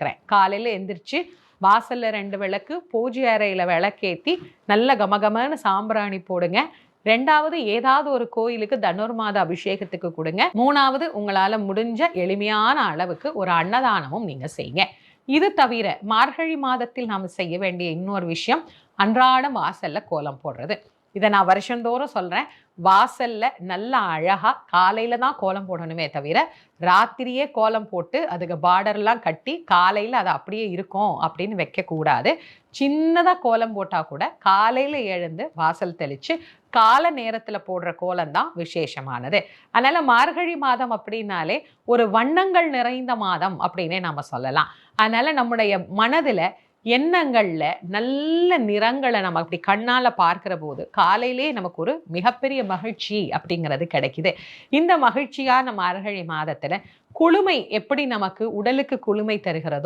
வச்சுக்கிறேன். காலையில் எந்திரிச்சு வாசல்ல 2 விளக்கு, பூஜை அறையில் விளக்கேற்றி நல்ல கமகமன்னு சாம்பிராணி போடுங்க. 2வது ஏதாவது ஒரு கோயிலுக்கு தனுர்மாத அபிஷேகத்துக்கு கொடுங்க. 3வது உங்களால் முடிஞ்ச எளிமையான அளவுக்கு ஒரு அன்னதானமும் நீங்கள் செய்யுங்க. இது தவிர மார்கழி மாதத்தில் நாம் செய்ய வேண்டிய இன்னொரு விஷயம் அன்றாடம் வாசல்ல கோலம் போடுறது. இதை நான் வருஷந்தோறும் சொல்கிறேன். வாசல்ல நல்லா அழகாக காலையில் தான் கோலம் போடணுமே தவிர ராத்திரியே கோலம் போட்டு அதுக்கு பார்டர்லாம் கட்டி காலையில் அது அப்படியே இருக்கும் அப்படின்னு வைக்கக்கூடாது. சின்னதாக கோலம் போட்டால் கூட காலையில் எழுந்து வாசல் தெளித்து கால நேரத்தில் போடுற கோலம் தான் விசேஷமானது. அதனால் மார்கழி மாதம் அப்படின்னாலே ஒரு வண்ணங்கள் நிறைந்த மாதம் அப்படின்னே நம்ம சொல்லலாம். அதனால் நம்முடைய மனதில் எண்ணங்கள்ல நல்ல நிறங்களை நம்ம அப்படி கண்ணால பார்க்கிற போது காலையிலே நமக்கு ஒரு மிகப்பெரிய மகிழ்ச்சி அப்படிங்கிறது கிடைக்குது. இந்த மகிழ்ச்சியான மார்கழி மாதத்துல குளுமை எப்படி நமக்கு உடலுக்கு குளுமை தருகிறதோ